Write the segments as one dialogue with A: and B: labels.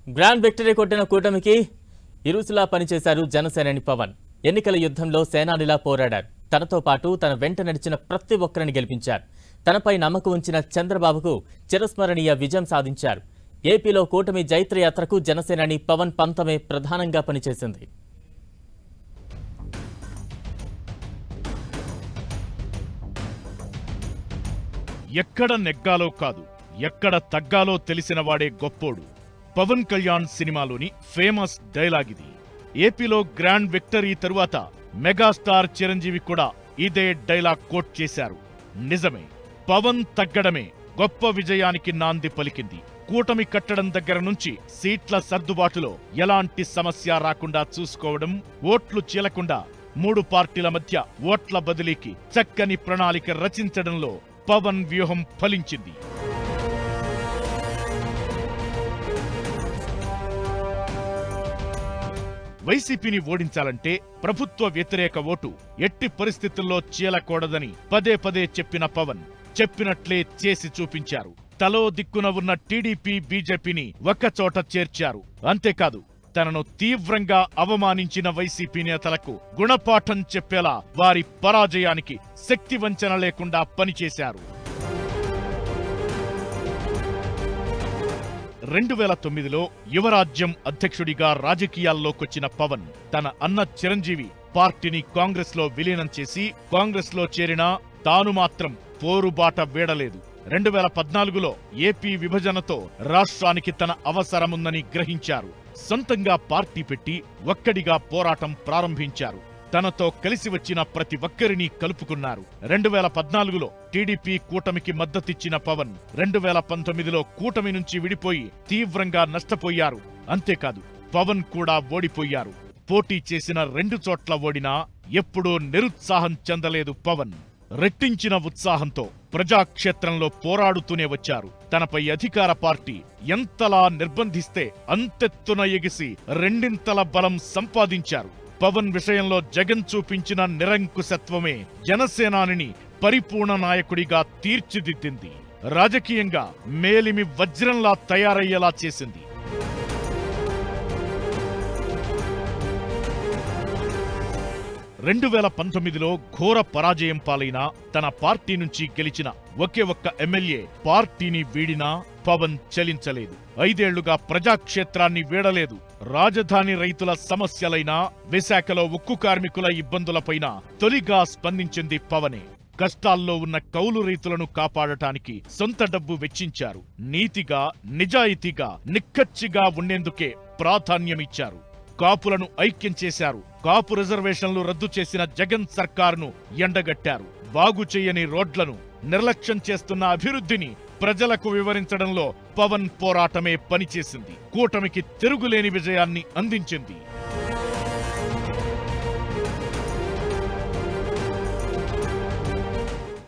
A: Grand victory కొట్టిన కూటమికి ఇరుసులా పనిచేశారు జనసేనాని పవన్. ఎన్నికల యుద్ధంలో సేనానిలా పోరాడారు. తనతో పాటు తన వెంట నడిచిన ప్రతి ఒక్కరిని గెలిపించారు. తనపై నమ్మకం ఉంచిన చంద్రబాబుకు చిరస్మరణీయ విజయం సాధించారు. ఏపీలో కూటమి జైత్రయాత్రకు జనసేనాని పవన్ పంతమే ప్రధానంగా పనిచేసింది.
B: ఎక్కడ నెగ్గాలో కాదు, ఎక్కడ తగ్గాలో తెలిసినవాడే గొప్పోడు. పవన్ కళ్యాణ్ సినిమాలోని ఫేమస్ డైలాగ్ ఇది. ఏపీలో గ్రాండ్ విక్టరీ తరువాత మెగాస్టార్ చిరంజీవి కూడా ఇదే డైలాగ్ కోట్ చేశారు. నిజమే, పవన్ తగ్గడమే గొప్ప విజయానికి నాంది పలికింది. కూటమి కట్టడం దగ్గర నుంచి సీట్ల సర్దుబాటులో ఎలాంటి సమస్య రాకుండా చూసుకోవడం, ఓట్లు చీలకుండా 3 పార్టీల మధ్య ఓట్ల బదిలీకి చక్కని ప్రణాళిక రచించడంలో పవన్ వ్యూహం ఫలించింది. వైసీపీని ఓడించాలంటే ప్రభుత్వ వ్యతిరేక ఓటు ఎట్టి పరిస్థితుల్లో చీలకూడదని పదే పదే చెప్పిన పవన్ చెప్పినట్లే చేసి చూపించారు. తలో దిక్కున ఉన్న టీడీపీ, బీజేపీని ఒక్కచోట చేర్చారు. అంతేకాదు, తనను తీవ్రంగా అవమానించిన వైసీపీ నేతలకు గుణపాఠం చెప్పేలా వారి పరాజయానికి శక్తి వంచన లేకుండా పనిచేశారు. 2009లో యువరాజ్యం అధ్యక్షుడిగా రాజకీయాల్లోకొచ్చిన పవన్ తన అన్న చిరంజీవి పార్టీని కాంగ్రెస్ లో విలీనం చేసి కాంగ్రెస్ లో చేరినా తాను మాత్రం పోరుబాట వీడలేదు. 2014లో ఏపీ విభజనతో రాష్ట్రానికి తన అవసరముందని గ్రహించారు. సొంతంగా పార్టీ పెట్టి ఒక్కడిగా పోరాటం ప్రారంభించారు. తనతో కలిసి వచ్చిన ప్రతి ఒక్కరిని కలుపుకున్నారు. 2014లో టీడీపీ కూటమికి మద్దతిచ్చిన పవన్ 2019లో కూటమి నుంచి విడిపోయి తీవ్రంగా నష్టపోయారు. అంతేకాదు, పవన్ కూడా ఓడిపోయారు. పోటీ చేసిన 2 చోట్ల ఓడినా ఎప్పుడూ నిరుత్సాహం చెందలేదు పవన్. రెట్టించిన ఉత్సాహంతో ప్రజాక్షేత్రంలో పోరాడుతూనే వచ్చారు. తనపై అధికార పార్టీ ఎంతలా నిర్బంధిస్తే అంతెత్తున ఎగిసి 2 బలం సంపాదించారు. పవన్ విషయంలో జగన్ చూపించిన నిరంకుశత్వమే జనసేనానిని పరిపూర్ణ నాయకుడిగా తీర్చిదిద్దింది. రాజకీయంగా మేలిమి వజ్రంలా తయారయ్యేలా చేసింది. రెండు 2019లో ఘోర పరాజయం పాలైన తన పార్టీ నుంచి గెలిచిన ఒకే ఒక్క ఎమ్మెల్యే పార్టీని వీడినా పవన్ చలించలేదు. 5 ఏళ్లుగా ప్రజాక్షేత్రాన్ని వీడలేదు. రాజధాని రైతుల సమస్యలైనా, విశాఖలో ఉక్కు కార్మికుల ఇబ్బందులపైన తొలిగా స్పందించింది పవనే. కష్టాల్లో ఉన్న కౌలు రైతులను కాపాడటానికి సొంత డబ్బు వెచ్చించారు. నీతిగా, నిజాయితీగా, నిక్కచ్చిగా ఉండేందుకే ప్రాధాన్యమిచ్చారు. కాపులను ఐక్యం చేశారు. కాపు రిజర్వేషన్లు రద్దు చేసిన జగన్ సర్కారును ఎండగట్టారు. బాగు చేయని రోడ్లను, నిర్లక్ష్యం చేస్తున్న అభివృద్ధిని ప్రజలకు వివరించడంలో పవన్ పోరాటమే పనిచేసింది. కూటమికి తిరుగులేని విజయాన్ని అందించింది.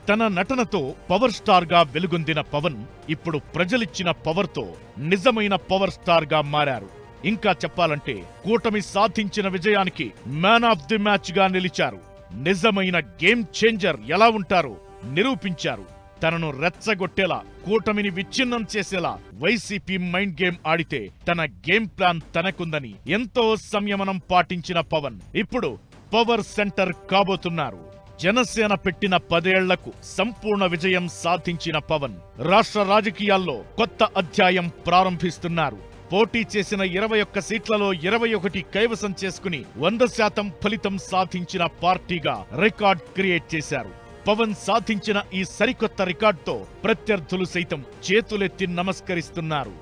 B: తన నటనతో పవర్ స్టార్ గా వెలుగొందిన పవన్ ఇప్పుడు ప్రజలిచ్చిన పవర్ తో నిజమైన పవర్ స్టార్ గా మారారు. ఇంకా చెప్పాలంటే కూటమి సాధించిన విజయానికి మ్యాన్ ఆఫ్ ది మ్యాచ్ గా నిలిచారు. నిజమైన గేమ్ చేంజర్ ఎలా ఉంటారో నిరూపించారు. తనను రెచ్చగొట్టేలా, కూటమిని విచ్ఛిన్నం చేసేలా వైసీపీ మైండ్ గేమ్ ఆడితే తన గేమ్ ప్లాన్ తనకుందని ఎంతో సంయమనం పాటించిన పవన్ ఇప్పుడు పవర్ సెంటర్ కాబోతున్నారు. జనసేన పెట్టిన 10 ఏళ్లకు సంపూర్ణ విజయం సాధించిన పవన్ రాష్ట్ర రాజకీయాల్లో కొత్త అధ్యాయం ప్రారంభిస్తున్నారు. పోటీ చేసిన 21 సీట్లలో 21 కైవసం చేసుకుని 100% ఫలితం సాధించిన పార్టీగా రికార్డ్ క్రియేట్ చేశారు. పవన్ సాధించిన ఈ సరికొత్త రికార్డుతో ప్రత్యర్థులు సైతం చేతులెత్తి నమస్కరిస్తున్నారు.